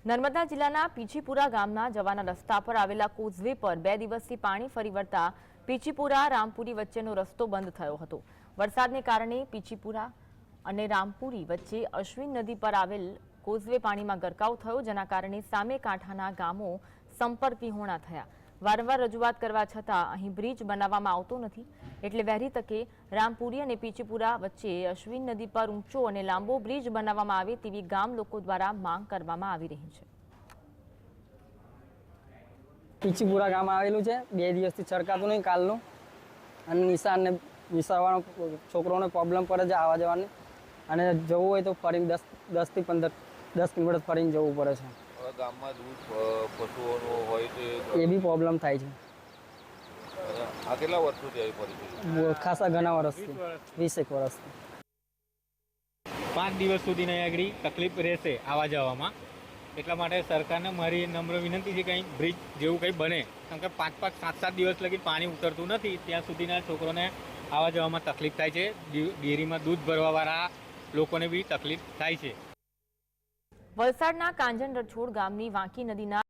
નર્મદા જિલ્લાના પીછીપુરા ગામના જવાના રસ્તા પર આવેલા કોઝવે પર 2 દિવસથી પાણી ફરી વળતા પીછીપુરા રામપુરી વચ્ચેનો રસ્તો બંધ થયો હતો। વરસાદને કારણે પીછીપુરા અને રામપુરી વચ્ચે અશ્વિન નદી પર આવેલ કોઝવે પાણીમાં ગરકાવ થયો, જેના કારણે સામે કાંઠાના ગામો સંપર્ક વિહોણા થયા। વારંવાર રજૂઆત કરવા છતાં અહીં બ્રિજ બનાવવામાં આવતો નથી, એટલે વહેલી તકે રામપુરી અને પીછીપુરા વચ્ચે અશ્વિન નદી પર ઊંચો અને લાંબો બ્રિજ બનાવવામાં આવે તેવી ગામ લોકો દ્વારા માંગ કરવામાં આવી રહી છે। પીછીપુરા ગામ આવેલું છે, 2 દિવસથી છરકાતું નહીં કાલનું, અને નિશાળવાળો છોકરોને પ્રોબ્લેમ પડે છે આવવા જવાની, અને જવું હોય તો ફરીને 10 થી 10 કિલોમીટર ફરીને જવું પડે છે। ગામમાં દૂધ પશુઓનો હોય તો એ બી પ્રોબ્લેમ થાય છે। આ કેટલા વર્ષોથી આવી પરિસ્થિતિ? ખાસા ઘણા વર્ષથી, 20 વર્ષથી। 5 દિવસ સુધી નહીં આગળ તકલીફ રહેશે આવવા જવામાં, એટલા માટે સરકારને મારી નમ્ર વિનંતી છે કે અહીં બ્રિજ જેવું કંઈ બને, કેમ કે 5-5, 7-7 દિવસ લગી પાણી ઉતરતું નથી, ત્યાં સુધીના છોકરોને આવવા જવામાં તકલીફ થાય છે। ડેરીમાં દૂધ ભરવાવાળા લોકોને બી તકલીફ થાય છે। વલસાડના કાંજણ રછોડ ગામની વાંકી નદીના